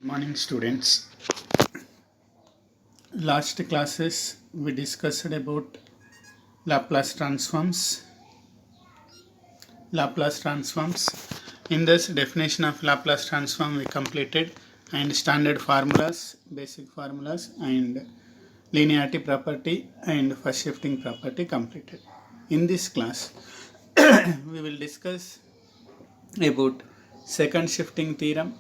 Morning students. Last classes we discussed about Laplace transforms. In this definition of Laplace transform we completed, and standard formulas, basic formulas, and linearity property and first shifting property completed. In this class we will discuss about second shifting theorem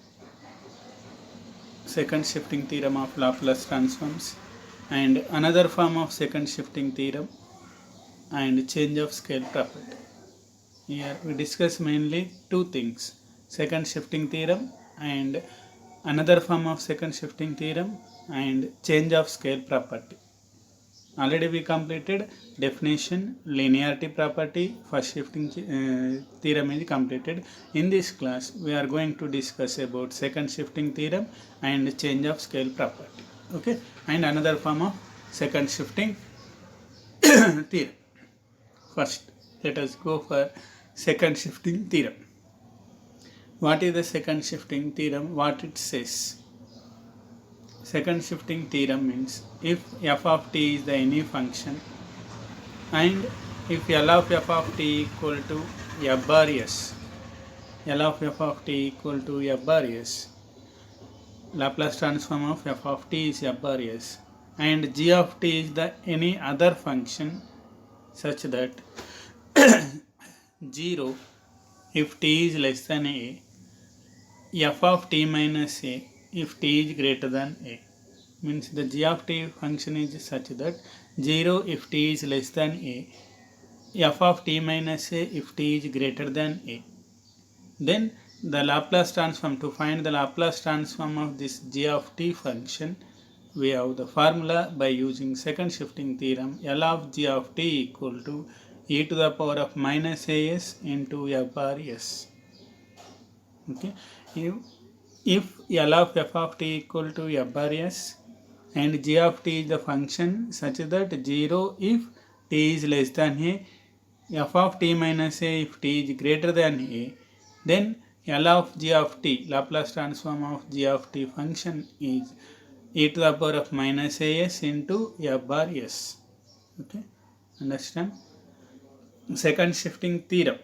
of Laplace transforms, and another form of second shifting theorem, and change of scale property. Here we discuss mainly two things: second shifting theorem and another form of second shifting theorem, and change of scale property. Already we completed definition, linearity property, first shifting theorem is completed. In this class we are going to discuss about second shifting theorem and change of scale property. Okay, and another form of second shifting theorem. First, let us go for second shifting theorem. What is the second shifting theorem? What it says? Second shifting theorem means if f of t is the any function and if L of f of t equal to f bar s, L of f of t equal to f bar s, Laplace transform of f of t is f bar s, and g of t is the any other function such that 0 if t is less than a, f of t minus a if t is greater than a. Means the g of t function is such that 0 if t is less than a, f of t minus a if t is greater than a. Then the Laplace transform, to find the Laplace transform of this g of t function, we have the formula by using second shifting theorem. L of g of t equal to e to the power of minus as into f bar s. Okay, if L of f of t equal to f bar s and g of t is the function such that 0 if t is less than a, f of t minus a if t is greater than a, then L of g of t, Laplace transform of g of t function, is e to the power of minus as into f bar s. Okay, understand? Second shifting theorem.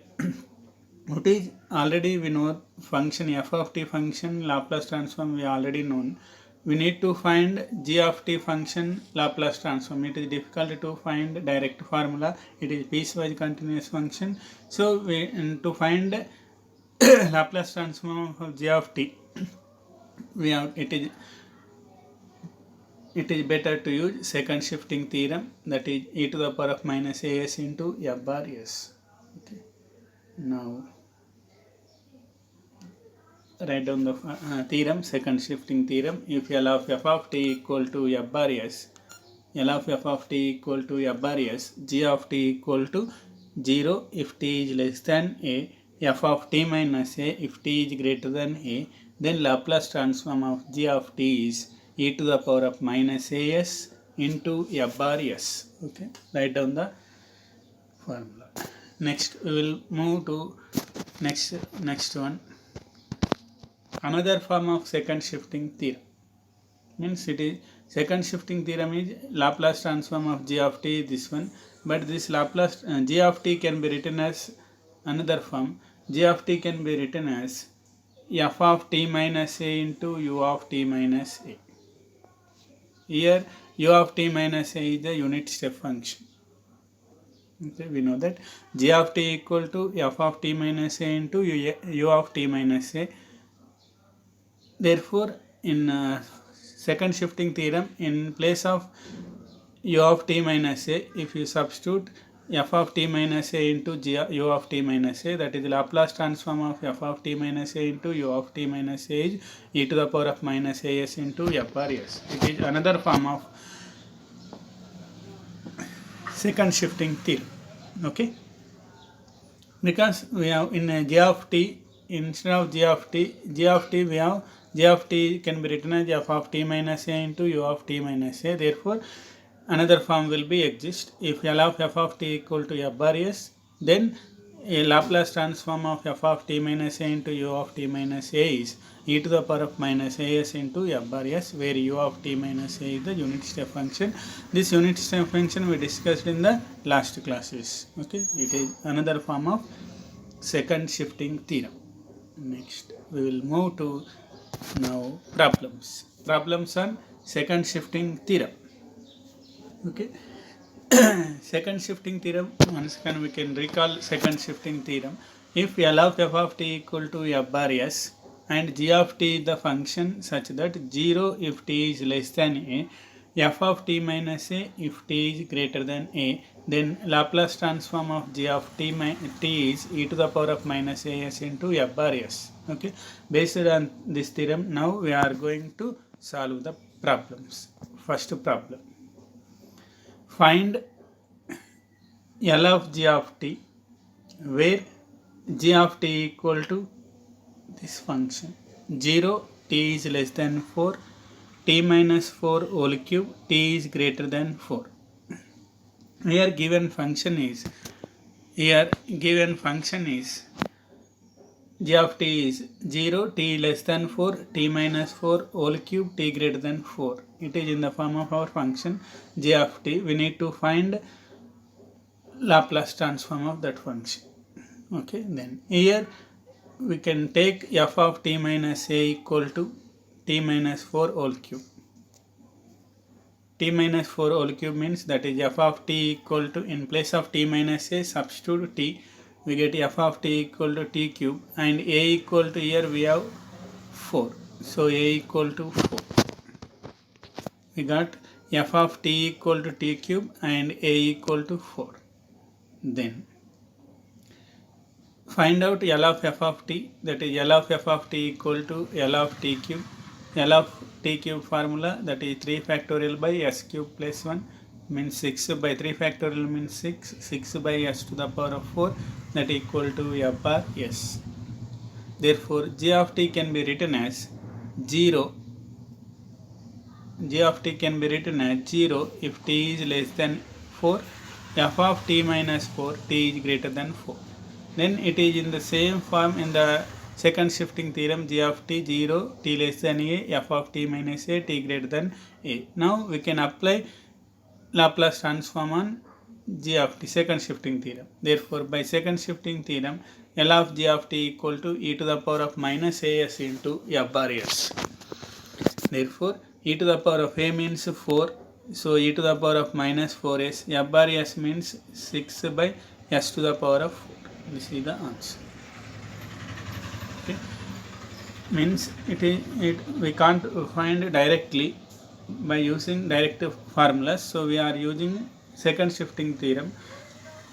What is, already we know function f of t function Laplace transform we already known. We need to find g of t function Laplace transform. It is difficult to find direct formula. It is piecewise continuous function. So we to find Laplace transform of g of t, we have it is better to use second shifting theorem, that is e to the power of minus as into f bar s. Okay. Now write down the theorem, second shifting theorem. If L of f of t equal to f bar s, L of f of t equal to f bar s, g of t equal to 0 if t is less than a, f of t minus a if t is greater than a, then Laplace transform of g of t is e to the power of minus as into f bar s. Okay, write down the formula. Next we will move to next one. Another form of second shifting theorem, means it is second shifting theorem is Laplace transform of g of t, this one, but this Laplace g of t can be written as another form. G of t can be written as f of t minus a into u of t minus a. Here u of t minus a is the unit step function. Okay, we know that g of t equal to f of t minus a into u of t minus a. Therefore, in second shifting theorem, in place of u of t minus a, if you substitute f of t minus a into u of t minus a, that is the Laplace transform of f of t minus a into u of t minus a is e to the power of minus as into f bar s. It is another form of second shifting theorem. Okay, because we have in g of t, instead of g of t we have g of t can be written as f of t minus a into u of t minus a. Therefore, another form will be exist. If L of f of t equal to f bar s, then a Laplace transform of f of t minus a into u of t minus a is e to the power of minus as into f bar s, where u of t minus a is the unit step function. This unit step function we discussed in the last classes. Okay, it is another form of second shifting theorem. Next we will move to now problems on second shifting theorem. Okay, second shifting theorem, once again we can recall second shifting theorem. If L of f of t equal to f bar s and g of t is the function such that 0 if t is less than a, f of t minus a if t is greater than a, then Laplace transform of g of t is e to the power of minus as into f bar s. Okay, based on this theorem, now we are going to solve the problems. First problem, find L of g of t where g of t equal to this function 0, t is less than 4, t minus 4 whole cube, t is greater than 4. Here given function is g of t is 0, t less than 4, t minus 4 whole cube, t greater than 4. It is in the form of our function g of t. We need to find Laplace transform of that function. Okay, then here we can take f of t minus a equal to t minus 4 whole cube. T minus 4 whole cube means that is f of t equal to, in place of t minus a substitute t, we get f of t equal to t cube, and a equal to, here we have 4, so a equal to 4. We got f of t equal to t cube and a equal to 4. Then find out L of f of t, that is L of f of t equal to L of t cube. L of t cube formula, that is 3 factorial by s cube plus 1 means 6 by 3 factorial means 6, 6 by s to the power of 4, that equal to f bar s. Therefore g of t can be written as 0. G of t can be written as 0 if t is less than 4, f of t minus 4, t is greater than 4. Then it is in the same form in the second shifting theorem, g of t 0, t less than a, f of t minus a, t greater than a. Now we can apply Laplace transform on g of t, second shifting theorem. Therefore by second shifting theorem, L of g of t equal to e to the power of minus as into f bar s. Therefore e to the power of a means 4, so e to the power of minus 4s, f bar s means 6 by s to the power of 4. This is the answer. Okay, means we can't find directly by using direct formulas, so we are using second shifting theorem.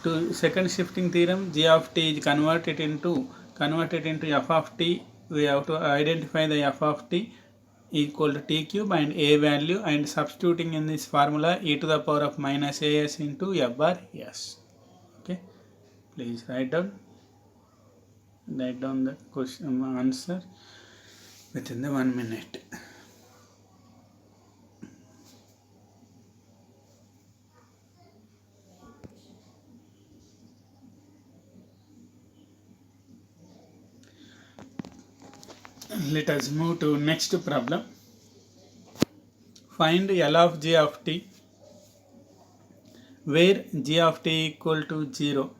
To second shifting theorem, g of t is converted into f of t. We have to identify the f of t equal to t cube and a value, and substituting in this formula e to the power of minus as into f bar s. Okay, please write down the question answer within the 1 minute. Let us move to next problem. Find L of g of t where g of t equal to 0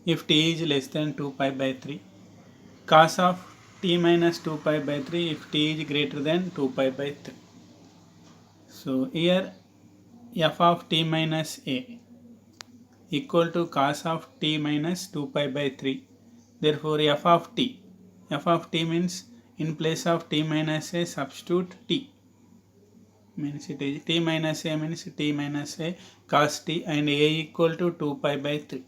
if t is less than 2 pi by 3, cos of t minus 2 pi by 3 if t is greater than 2 pi by 3. So here f of t minus a equal to cos of t minus 2 pi by 3. Therefore f of t means in place of t minus a substitute t, means it is t minus a means t minus a cos t, and a equal to 2 pi by 3.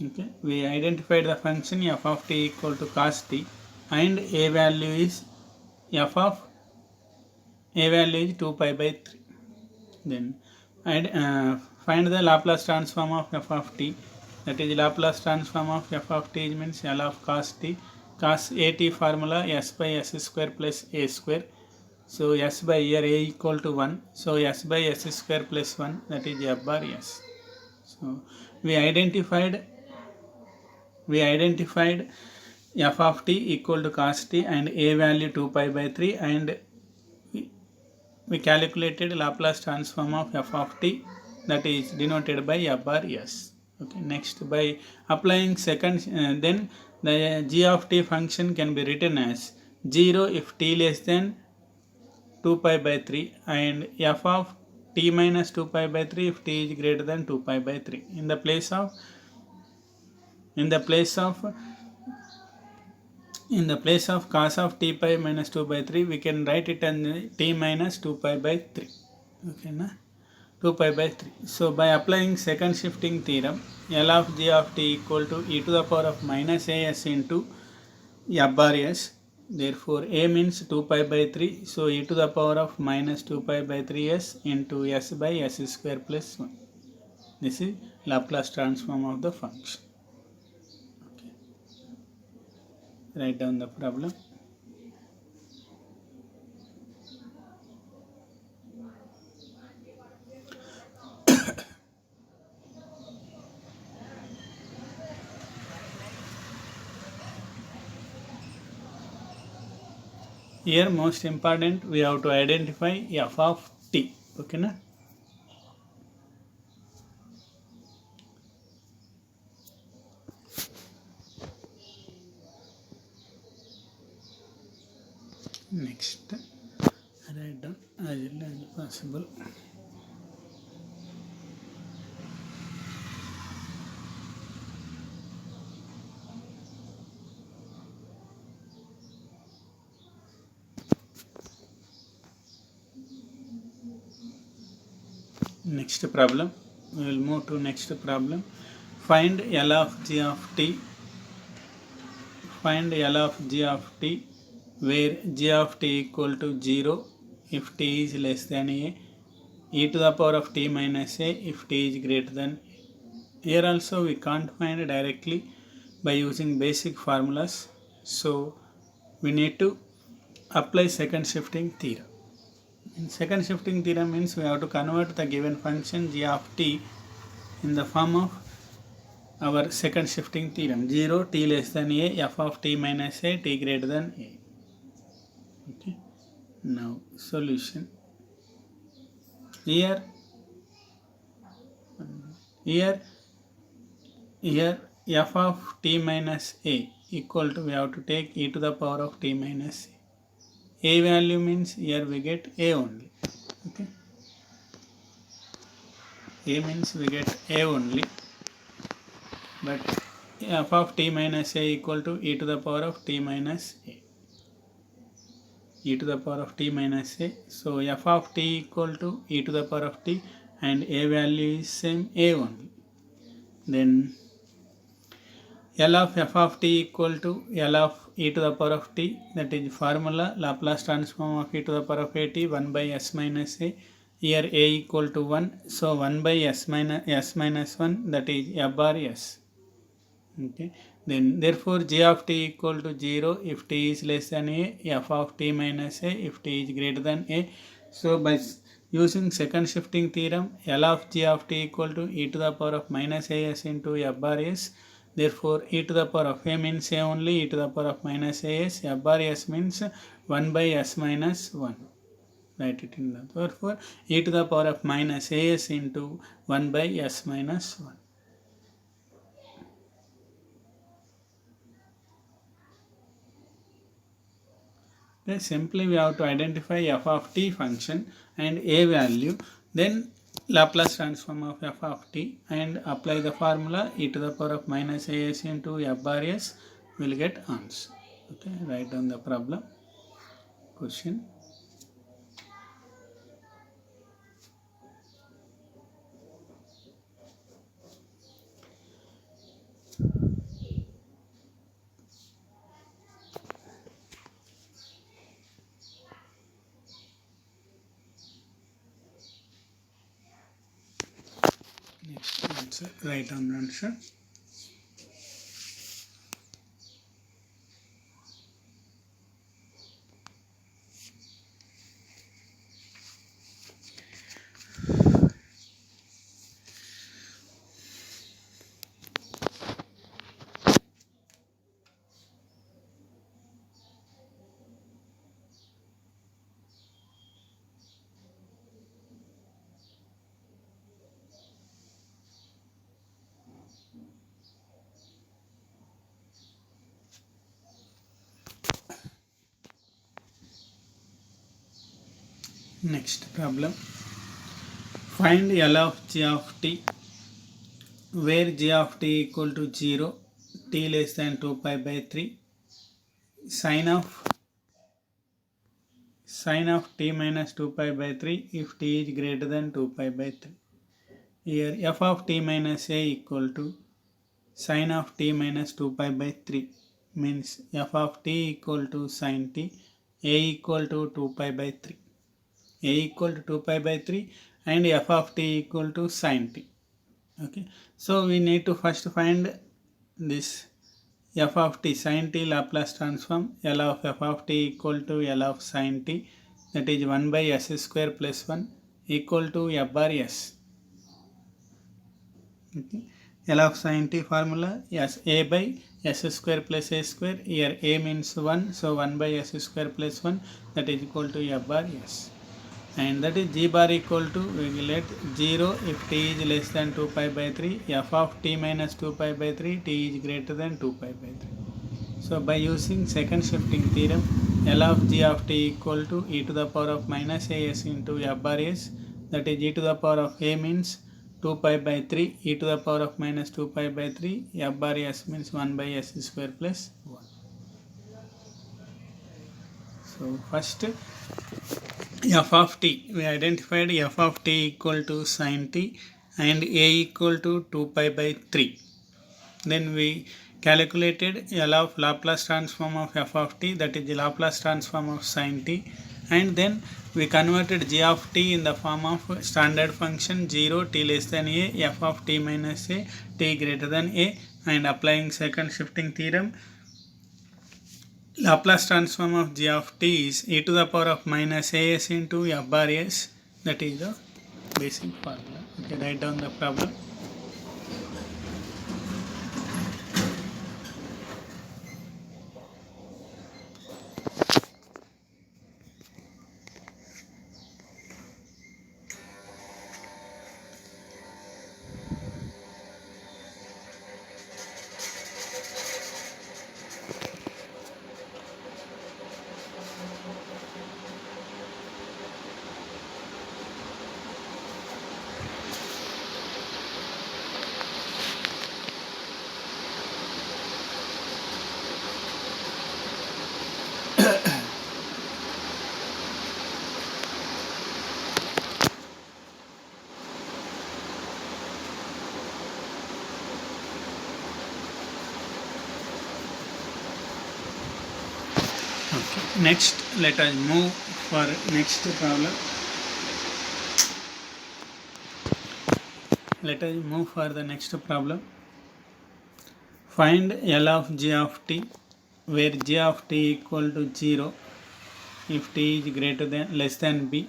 Okay, we identified the function f of t equal to cos t, and a value is 2 pi by 3. Then find the Laplace transform of f of t, that is Laplace transform of f of t means L of cos t. Cos at formula s by s square plus a square, so s by here a equal to 1, so s by s square plus 1, that is f bar s. So we identified we identified f of t equal to cos t and a value 2 pi by 3, and we calculated Laplace transform of f of t, that is denoted by f bar s. Okay, next, by applying second, then the g of t function can be written as 0 if t less than 2 pi by 3 and f of t minus 2 pi by 3 if t is greater than 2 pi by 3. In the place of cos of t pi minus 2 by 3, we can write it as t minus 2 pi by 3. Okay, na? 2 pi by 3. So by applying second shifting theorem, L of g of t equal to e to the power of minus as into f bar s. Therefore a means 2 pi by 3, so e to the power of minus 2 pi by 3s into s by s square plus 1. This is Laplace transform of the function. Okay. Write down the problem. Here most important, we have to identify f of t. Okay, na? Next, write down as early as possible. Next problem, we will move to next problem. Find L of g of t. Find L of g of t where g of t equal to 0 if t is less than a, e to the power of t minus a if t is greater than a. Here also we can't find directly by using basic formulas, so we need to apply second shifting theorem. In second shifting theorem means we have to convert the given function g of t in the form of our second shifting theorem, 0 t less than a f of t minus a t greater than a. Okay. Now solution. Here f of t minus a equal to, we have to take e to the power of t minus a. A value means here we get a only. Okay, a means we get a only, but f of t minus a equal to e to the power of t minus a, e to the power of t minus a. So f of t equal to e to the power of t and a value is same, a only. Then L of f of t equal to L of e to the power of t, that is formula Laplace transform of e to the power of at 1 by s minus a. Here a equal to 1, so 1 by s minus 1, that is f bar s. Okay. Then therefore g of t equal to 0 if t is less than a, f of t minus a if t is greater than a. So by using second shifting theorem, L of g of t equal to e to the power of minus as into f bar s. Therefore e to the power of a means a only, e to the power of minus as, f bar s means 1 by s minus 1. Write it in the, therefore e to the power of minus as into 1 by s minus 1. Then simply we have to identify f of t function and a value, then Laplace transform of f of t and apply the formula e to the power of minus as into f bar s, will get answer. Okay, write down the problem. Question. Next answer, write down the answer. Next problem. Find L of g of t where g of t equal to 0, t less than 2 pi by 3, sin of t minus 2 pi by 3 if t is greater than 2 pi by 3. Here f of t minus a equal to sin of t minus 2 pi by 3 means f of t equal to sin t, a equal to 2 pi by 3. A equal to 2 pi by 3 and f of t equal to sin t. Okay, so we need to first find this f of t sin t Laplace transform. L of f of t equal to L of sin t, that is 1 by s square plus 1 equal to f bar s. Okay. L of sin t formula, yes, a by s square plus a square. Here a means 1, so 1 by s square plus 1, that is equal to f bar s. And that is g bar equal to, we will let 0 if t is less than 2 pi by 3, f of t minus 2 pi by 3, t is greater than 2 pi by 3. So by using second shifting theorem, L of g of t equal to e to the power of minus as into f bar s, that is e to the power of a means 2 pi by 3, e to the power of minus 2 pi by 3, f bar s means 1 by s square plus 1. So first f of t, we identified f of t equal to sin t and a equal to 2 pi by 3. Then we calculated L of Laplace transform of f of t, that is the Laplace transform of sin t, and then we converted g of t in the form of standard function 0, t less than a, f of t minus a, t greater than a, and applying second shifting theorem, Laplace transform of g of t is e to the power of minus as into f bar s, that is the basic formula. Okay, write down the problem. Okay. Next, let us move for next problem. Let us move for the next problem. Find L of g of t where g of t equal to 0 if t is greater than less than b,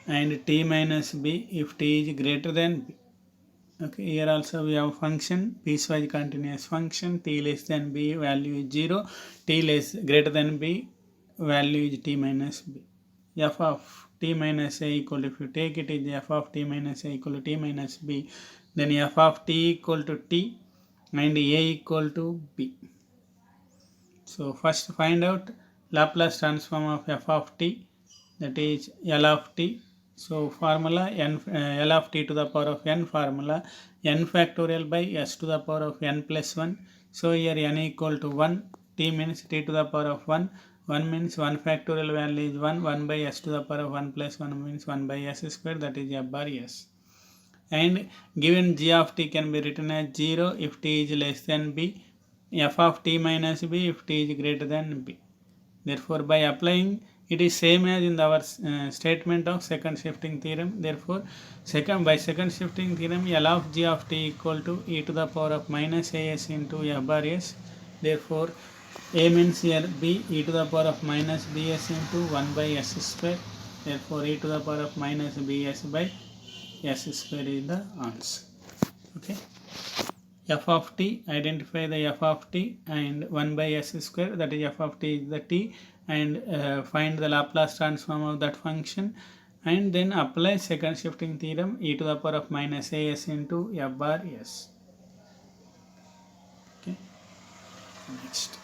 and t minus b if t is greater than b. Okay, here also we have function piecewise continuous function, t less than b value is 0, t less greater than b value is t minus b. F of t minus a equal, if you take it is f of t minus a equal to t minus b, then f of t equal to t and a equal to b. So first find out Laplace transform of f of t, that is L of t. So formula n, L of t to the power of n formula n factorial by s to the power of n plus 1. So here n equal to 1, t means t to the power of 1, 1 means 1 factorial value is 1, 1 by s to the power of 1 plus 1 means 1 by s square, that is f bar s. And given g of t can be written as 0 if t is less than b, f of t minus b if t is greater than b. Therefore by applying, it is same as in our statement of second shifting theorem. Therefore by second shifting theorem, L of g of t equal to e to the power of minus as into f bar s. Therefore a means here b, e to the power of minus bs into 1 by s square. Therefore e to the power of minus bs by s square is the answer. Okay, f of t, identify the f of t and 1 by s square, that is f of t is the t, and find the Laplace transform of that function, and then apply second shifting theorem, e to the power of minus as into f bar s. Okay, next,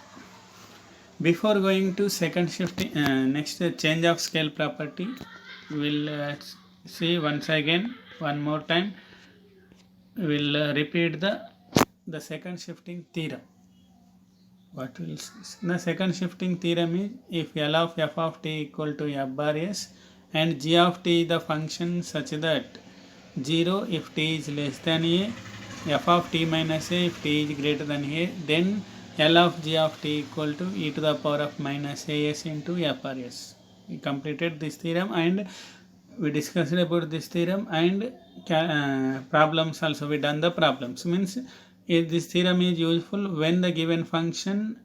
before going to second shifting, next change of scale property, we'll see once again one more time. We'll repeat the second shifting theorem. What will the second shifting theorem is, if L of f of t equal to f bar s and g of t the function such that 0 if t is less than a, f of t minus a if t is greater than a, then L of g of t equal to e to the power of minus as into f bar s. We completed this theorem and we discussed about this theorem, and problems also we done the problems. Means this theorem is useful when the given function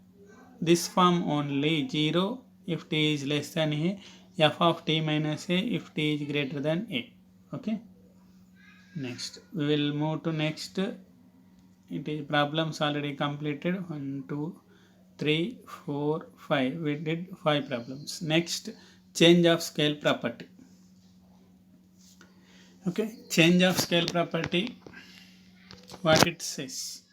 this form only, 0 if t is less than a, f of t minus a if t is greater than a. Okay, next we will move to next. It is problems already completed, 1 2 3 4 5. We did 5 problems. Next, change of scale property. Okay, change of scale property, what it says,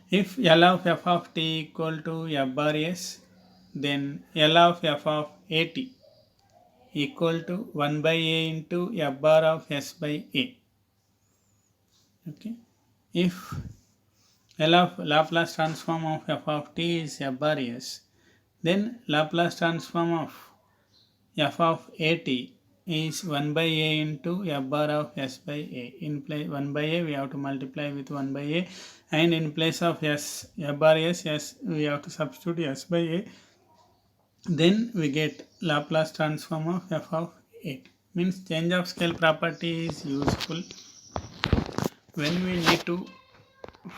if L of f of t equal to f bar s, then L of f of at equal to 1 by a into f bar of s by a. Okay, if L of Laplace transform of f of t is f bar s, then Laplace transform of f of at is 1 by a into f bar of s by a. In place 1 by a we have to multiply with 1 by a, and in place of s f bar s we have to substitute s by a. Then we get Laplace transform of f of at. Means change of scale property is useful when we need to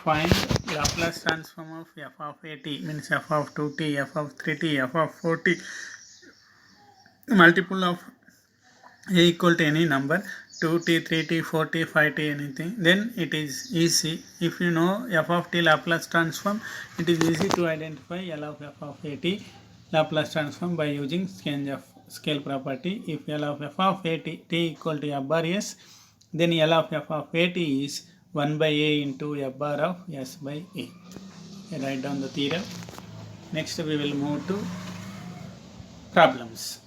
find Laplace transform of f of at, means f of 2t, f of 3t, f of 4t, multiple of a equal to any number, 2t, 3t, 4t, 5t, anything, then it is easy. If you know f of t Laplace transform, it is easy to identify L of f of at Laplace transform by using change of scale property. If L of f of at t equal to f bar s, then L of f of at is 1 by a into f bar of s by a. Write down the theorem. Next we will move to problems.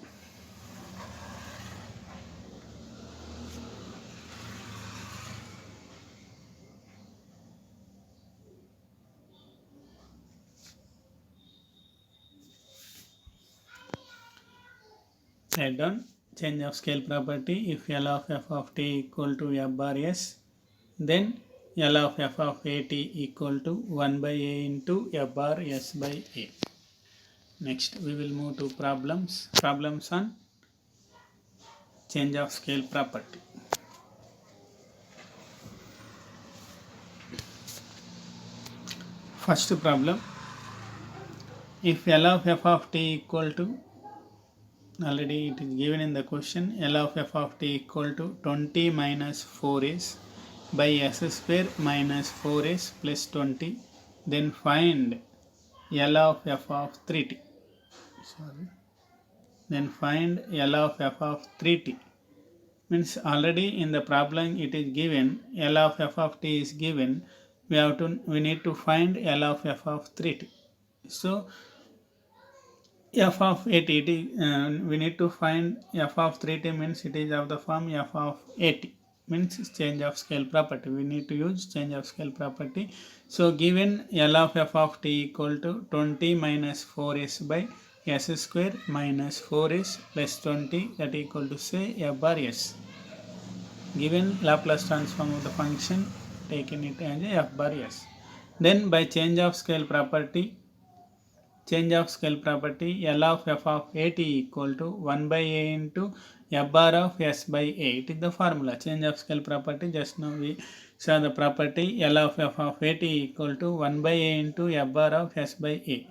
Write down change of scale property. If L of f of t equal to f bar s, then L of f of at equal to 1 by a into f bar s by a. Next we will move to problems. Problems on change of scale property. First problem, if L of f of t equal to, already it is given in the question, L of f of t equal to 20 minus 4s by s square minus 4s plus 20, then find L of f of 3t. Sorry. Then find L of f of 3t. Means already in the problem it is given L of f of t is given. We need to find L of f of 3t. So f of at, we need to find f of 3t, means it is of the form f of at, means change of scale property. We need to use change of scale property. So given L of f of t equal to 20 minus 4s by s square minus 4s plus 20, that equal to say f bar s. Given Laplace transform of the function, taking it as f bar s. Then by change of scale property, L of f of at equal to 1 by a into f bar of s by a. It is the formula, change of scale property. Just now we saw the property L of f of at equal to 1 by a into f bar of s by a.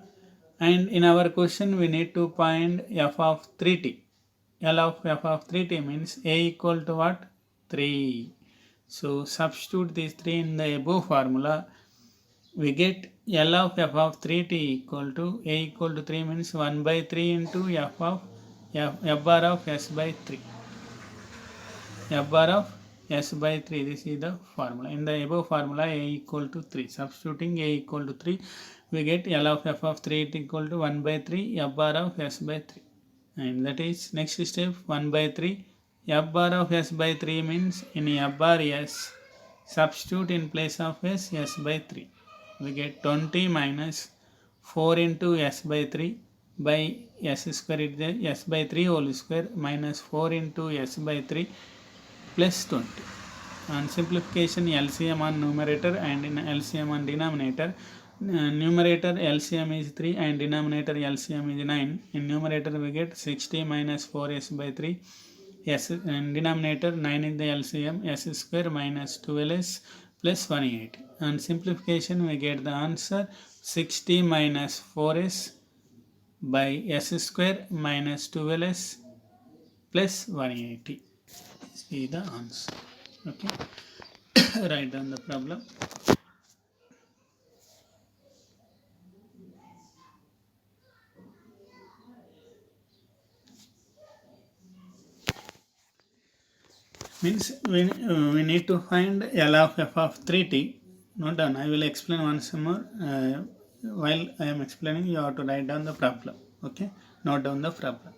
And in our question we need to find f of 3t. L of f of 3t means a equal to what? 3. So substitute these 3 in the above formula. We get L of f of 3t equal to a equal to 3 means 1 by 3 into f bar of s by 3. F bar of s by 3. This is the formula. In the above formula, a equal to 3. Substituting a equal to 3, we get L of f of 3 equal to 1 by 3 f bar of s by 3. And that is next step, 1 by 3 f bar of s by 3 means in f bar s, substitute in place of s by 3. We get 20 minus 4 into s by 3 by s square, it is s by 3 whole square minus 4 into s by 3 plus 20. On simplification, LCM on numerator and in LCM on denominator. Numerator LCM is 3 and denominator LCM is 9. In numerator we get 60 minus 4s by 3. S and denominator 9 in the LCM, s square minus 12s plus 180. On simplification we get the answer 60 minus 4s by s square minus 12s plus 180. See the answer. Okay. Write down the problem. Means we need to find L of f of 3t. Not done. I will explain once more. While I am explaining, you have to write down the problem. Okay. Note down the problem.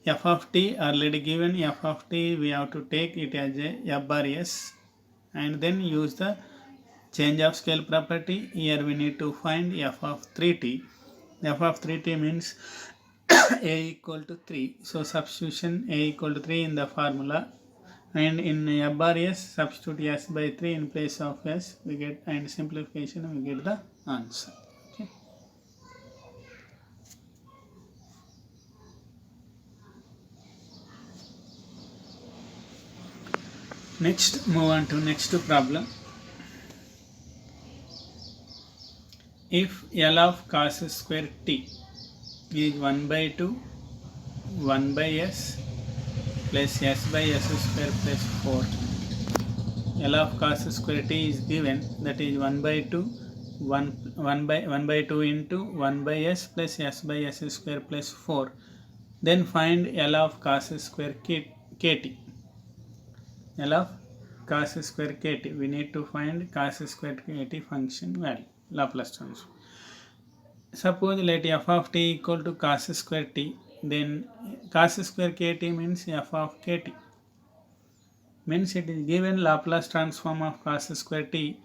F of t already given. F of t we have to take it as a f bar s and then use the change of scale property. Here we need to find f of 3t. F of 3t means a equal to 3. So substitution a equal to 3 in the formula. And in f bar s, substitute s by 3 in place of s, we get, and simplification we get the answer. Okay. Next, move on to next problem. If L of cos square t is 1 by 2, 1 by s plus s by s square plus 4. L of cos square t is given, that is 1 by 2, 1 by 2 into 1 by s plus s by s square plus 4. Then find L of cos square kt. L of cos square kt. We need to find cos square kt function value, Laplace transform. Suppose let f of t equal to cos square t, then cos square kt means f of kt. Means it is given Laplace transform of cos square t.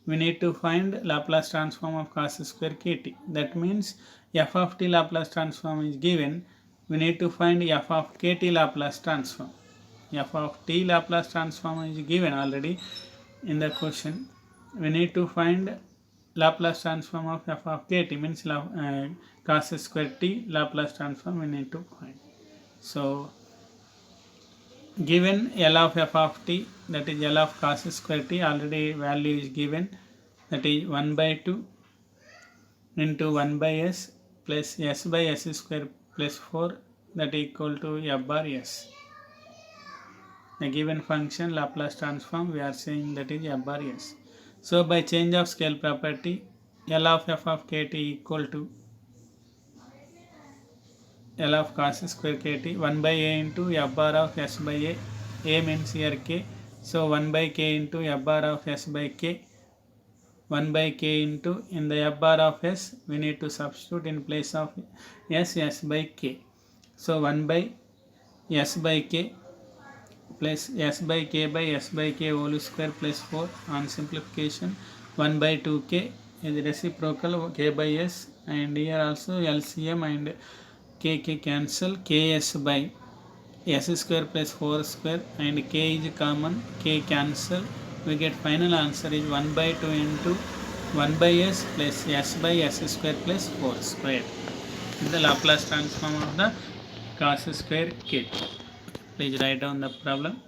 We need to find Laplace transform of cos square kt. That means f of t Laplace transform is given. We need to find f of kt Laplace transform. F of t Laplace transform is given already in the question. We need to find Laplace transform of f of kt, means cos square t Laplace transform we need to find. So given L of f of t, that is L of cos square t, already value is given, that is 1 by 2 into 1 by s plus s by s square plus 4, that equal to f bar s. The given function Laplace transform we are saying that is f bar s. So by change of scale property, L of f of kt equal to L of cos square kt 1 by a into f bar of s by a means here k. So 1 by k into f bar of s by k, 1 by k into, in the f bar of s we need to substitute in place of s by k. So 1 by s by k plus s by k whole square plus 4. On simplification, 1 by 2k is reciprocal k by s, and here also LCM and k cancel, ks by s square plus 4 square, and k is common, k cancel. We get final answer is 1 by 2 into 1 by s plus s by s square plus 4 square. This is the Laplace transform of the cos square kt. Please write down the problem.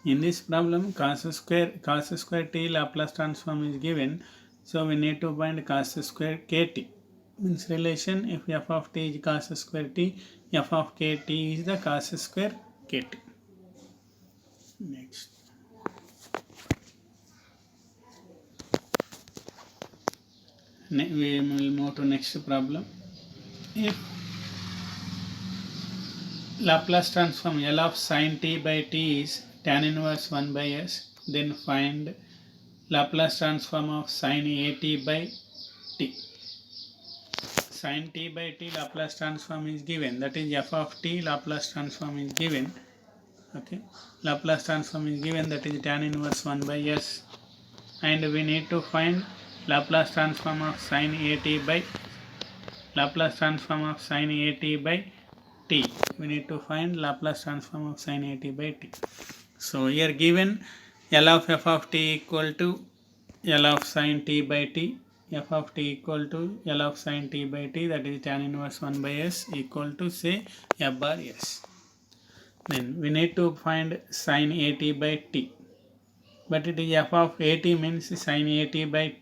In this problem, cos square t Laplace transform is given, so we need to find cos square kt. Means relation, if f of t is cos square t, f of kt is the cos square kt. Next. We will move to next problem. If Laplace transform L of sin t by t is tan inverse 1 by s, then find Laplace transform of sin at by t. Sin t by t Laplace transform is given, that is f of t Laplace transform is given. Okay, Laplace transform is given, that is tan inverse 1 by s, and we need to find Laplace transform of sin at by Laplace transform of sin at by t. We need to find Laplace transform of sin at by t. So here given L of f of t equal to L of sin t by t, f of t equal to L of sin t by t, that is tan inverse 1 by s, equal to say f bar s. Then we need to find sin at by t, but it is f of at means sin at by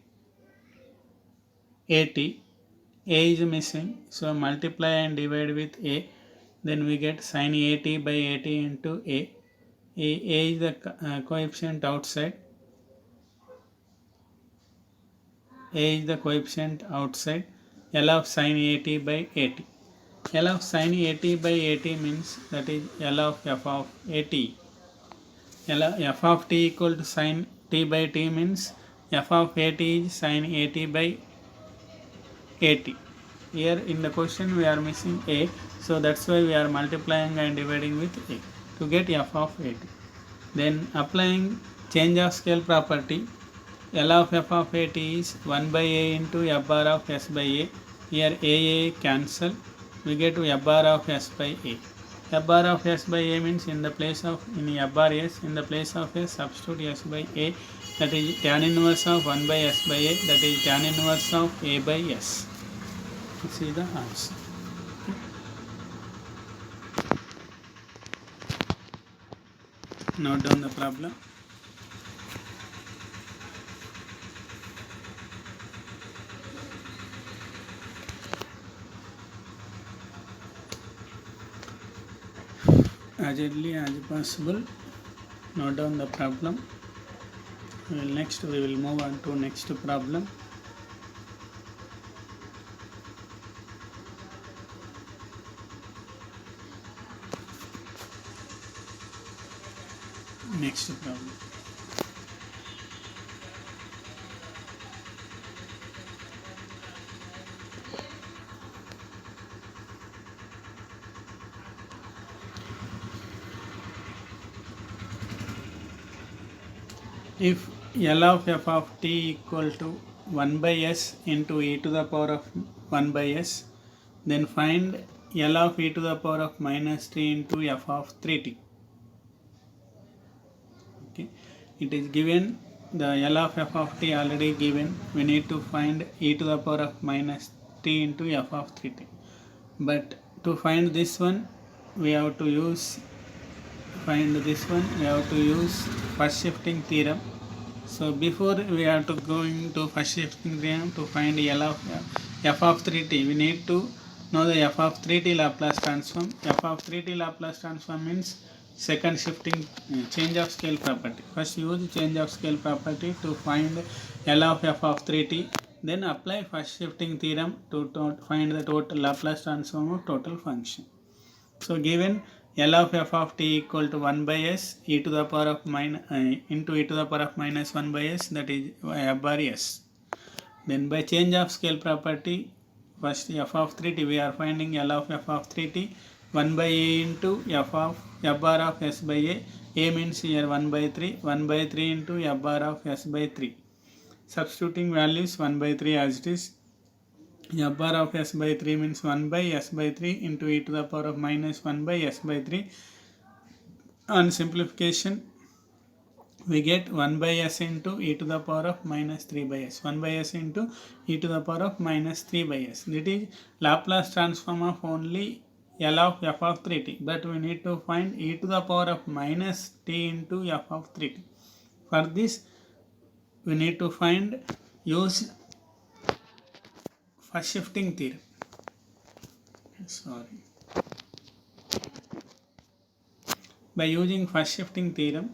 at. A is missing, so multiply and divide with a, then we get sin at by at into a. A is the coefficient outside, a is the coefficient outside. L of sin at by at, L of sin at by at means that is L of f of at. L of f of t equal to sin t by t means f of at is sin at by at. Here in the question we are missing a, so that's why we are multiplying and dividing with a to get f of at. Then applying change of scale property, L of f of at is 1 by a into f bar of s by a. Here a cancel, we get f bar of s by a. F bar of s by a means in the place of, in f bar s, in the place of s substitute s by a, that is tan inverse of 1 by s by a, that is tan inverse of a by s. See the answer. Note down the problem. As early as possible, note down the problem. Next we will move on to next problem. Next problem. If L of f of t equal to 1 by s into e to the power of 1 by s, then find L of e to the power of minus t into f of 3t. Okay, it is given, the L of f of t already given, we need to find e to the power of minus t into f of 3t. But to find this one, we have to use, we have to use first shifting theorem. So before we are to going to first shifting theorem to find L of f of 3t, we need to know the f of 3t Laplace transform. F of 3t Laplace transform means second shifting change of scale property. First use change of scale property to find L of f of 3t, then apply first shifting theorem to find the total Laplace transform of total function. So given L of f of t equal to 1 by s e to the power of into e to the power of minus 1 by s, that is f bar s. Then by change of scale property, first f of 3t we are finding L of f of 3t 1 by a into f bar of s by a. A means here 1 by 3, 1 by 3 into f bar of s by 3. Substituting values 1 by 3 as it is. F bar of s by 3 means 1 by s by 3 into e to the power of minus 1 by s by 3. On simplification, we get 1 by s into e to the power of minus 3 by s. 1 by s into e to the power of minus 3 by s. That is Laplace transform of only L of f of 3t. But we need to find e to the power of minus t into f of 3t. For this, we need to find, use first shifting theorem. By using first shifting theorem,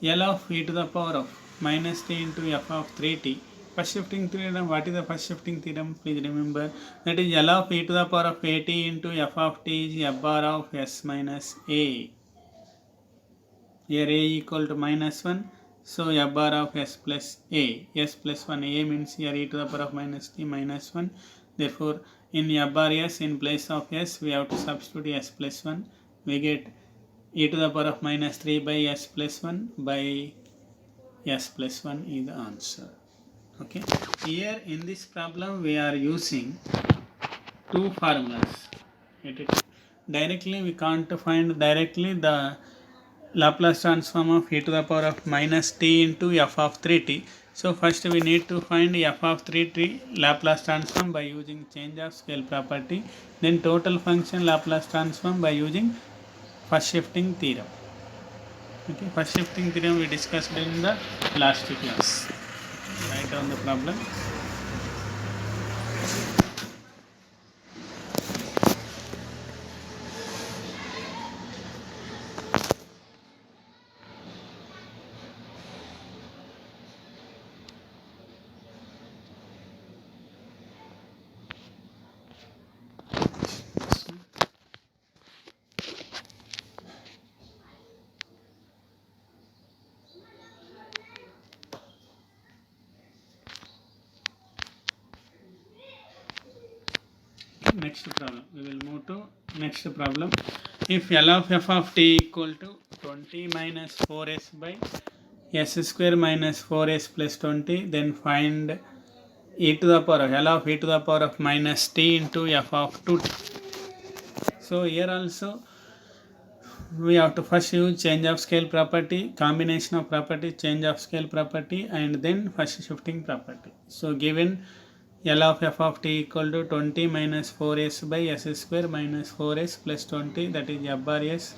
L of e to the power of minus t into f of 3t First shifting theorem, what is the first shifting theorem? Please remember that is L of e to the power of at into f of t is f bar of s minus a. Here a equal to minus 1, so f bar of s plus a. S plus 1, a means here e to the power of minus t minus 1. Therefore, in f bar s, in place of s, we have to substitute s plus 1. We get e to the power of minus 3 by s plus 1 by s plus 1 is the answer. Okay, here in this problem we are using two formulas. Directly we can't find directly the Laplace transform of e to the power of minus t into f of 3t. So first we need to find f of 3t Laplace transform by using change of scale property. Then total function Laplace transform by using first shifting theorem. Okay, first shifting theorem we discussed in the last class. Write down the problem. Next problem, we will move to next problem. If L of f of t equal to 20 minus 4s by s square minus 4s plus 20, then find e to the power of L of e to the power of minus t into f of 2t. So here also we have to first use change of scale property, combination of property, change of scale property, and then first shifting property. So given L of f of t equal to 20 minus 4s by s square minus 4s plus 20, that is f bar s,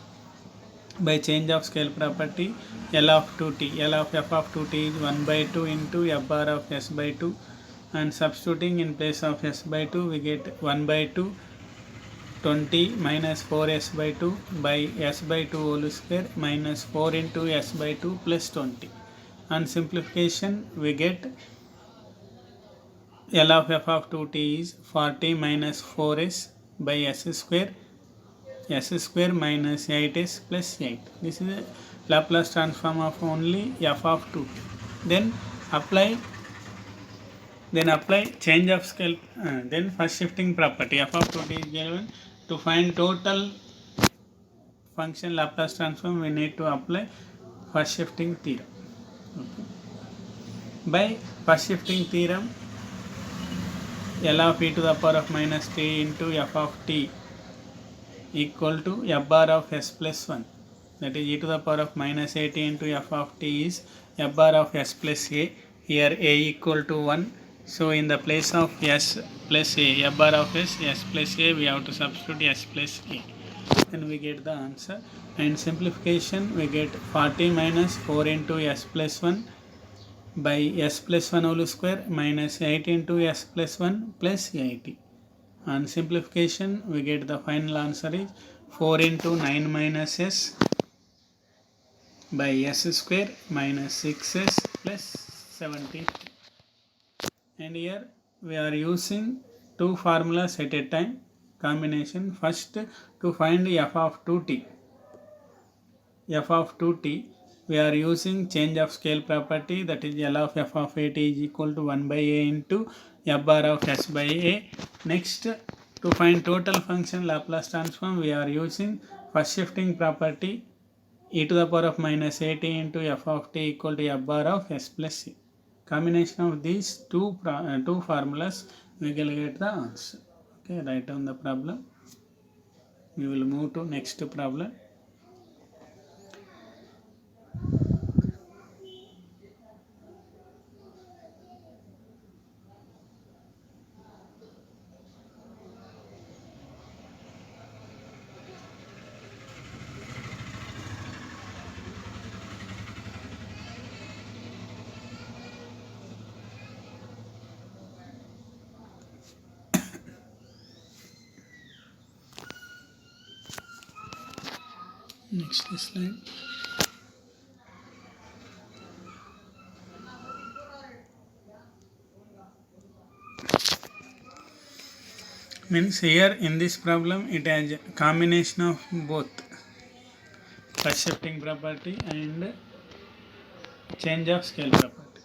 by change of scale property L of 2t. L of f of 2t is 1 by 2 into f bar of s by 2, and substituting in place of s by 2 we get 1 by 2 20 minus 4s by 2 by s by 2 whole square minus 4 into s by 2 plus 20. On simplification we get L of f of 2t is 40 minus 4s by s square minus 8s plus 8. This is a Laplace transform of only f of 2. Then apply change of scale, then first shifting property f of 2t is given. To find total function Laplace transform we need to apply first shifting theorem. Okay. By first shifting theorem, L of e to the power of minus t into f of t equal to f bar of s plus 1, that is e to the power of minus 80 into f of t is f bar of s plus a. Here a equal to 1, so in the place of s plus a, f bar of s plus a, we have to substitute s plus a, then we get the answer. And simplification we get 40 minus 4 into s plus 1 by s plus 1 whole square minus 8 into s plus 1 plus 80. On simplification we get the final answer is 4 into 9 minus s by s square minus 6s plus 70. And here we are using two formulas at a time, combination. First, to find f of 2t, we are using change of scale property, that is L of f of at is equal to 1 by a into f bar of s by a. Next, to find total function Laplace transform, we are using first shifting property, e to the power of minus 80 into f of t equal to f bar of s plus c. Combination of these two formulas we will get the answer. Okay, write down the problem. We will move to next problem. Next slide. means here in this problem it has a combination of both first shifting property and change of scale property.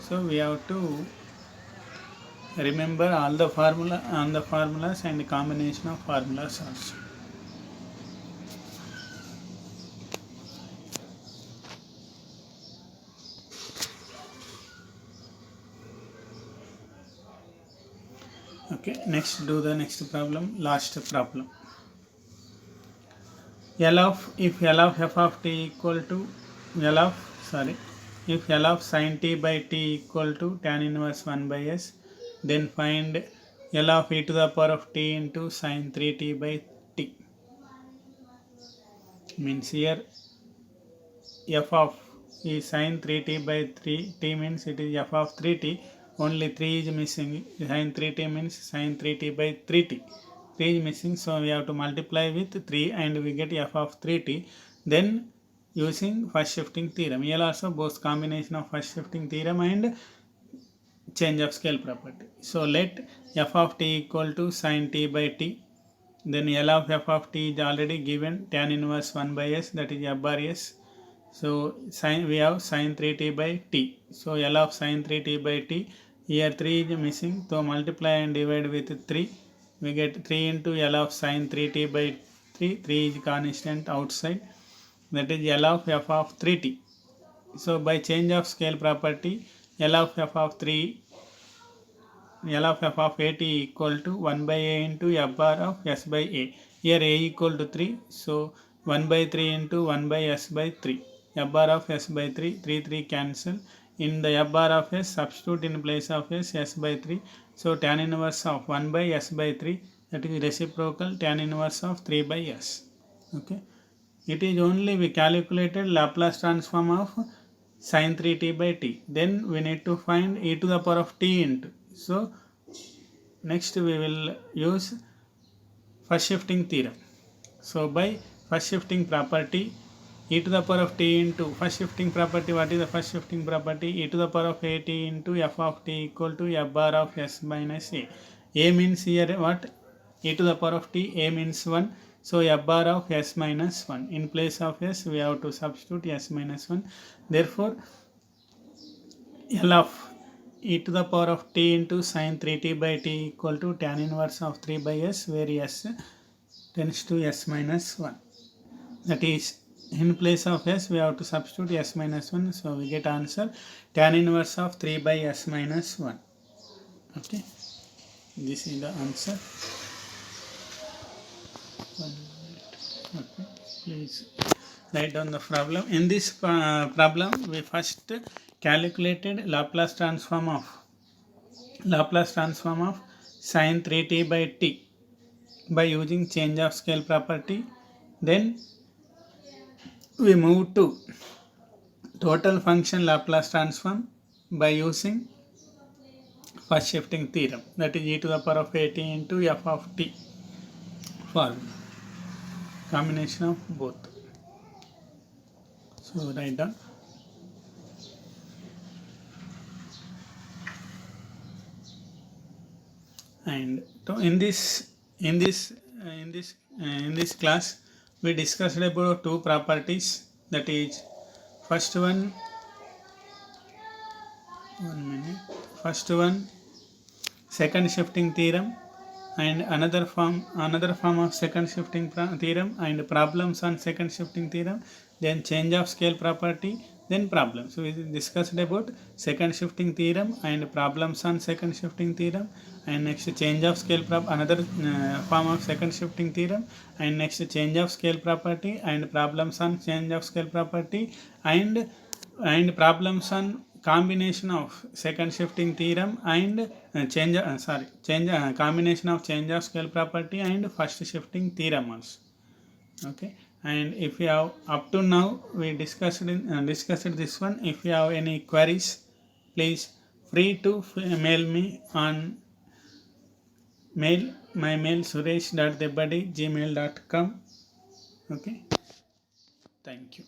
So we have to remember all the formulas and combination of formulas also. Okay, next do the next problem, last problem. If L of f of t equal to if L of sin t by t equal to tan inverse 1 by s, then find L of e to the power of t into sin 3t by t. Means here f of is sin 3t by 3t means it is f of 3t, only 3 is missing. Sin 3t means sin 3t by 3t, 3 is missing, so we have to multiply with 3 and we get f of 3t. Then using first shifting theorem, here also both combination of first shifting theorem and change of scale property. So let f of t equal to sin t by t, then L of f of t is already given, tan inverse 1 by s, that is f bar s. So we have sin 3t by t. So L of sin 3t by t, here 3 is missing, so multiply and divide with 3. We get 3 into L of sin 3t by 3. 3 is constant outside, that is L of f of 3t. So by change of scale property, L of f of at equal to 1 by a into f bar of s by a. Here a equal to 3, so 1 by 3 into 1 by s by 3. F bar of s by 3, 3 cancel. In the f bar of s, substitute in place of s by 3. So tan inverse of 1 by s by 3, that is reciprocal tan inverse of 3 by s. Okay. It is only we calculated Laplace transform of sin 3t by t. Then we need to find e to the power of t into. So next we will use first shifting theorem. So by first shifting property, e to the power of t into first shifting property. What is the first shifting property? E to the power of at into f of t equal to f bar of s minus a. A means here what? E to the power of t. A means 1. So f bar of s minus 1. In place of s, we have to substitute s minus 1. Therefore, L of e to the power of t into sin 3t by t equal to tan inverse of 3 by s, where s tends to s minus 1. That is, in place of s, we have to substitute s minus 1. So we get answer tan inverse of 3 by s minus 1. Okay, this is the answer. Okay, please write down the problem. In this problem, we first calculated Laplace transform of sin 3t by t by using change of scale property. Then we move to total function Laplace transform by using first shifting theorem, that is e to the power of at into f of t formula, combination of both. So write down. And in this class we discussed about two properties, that is first one second shifting theorem, and another form of second shifting theorem, and problems on second shifting theorem, then change of scale property, then problem. So we discussed about second shifting theorem and problems on second shifting theorem, and next change of scale another form of second shifting theorem, and next change of scale property and problems on change of scale property, and problems on combination of second shifting theorem and combination of change of scale property and first shifting theorem also. Okay, and if you have up to now we discussed this one. If you have any queries, please free to mail me on my mail suresh.debadi@gmail.com. Okay, thank you.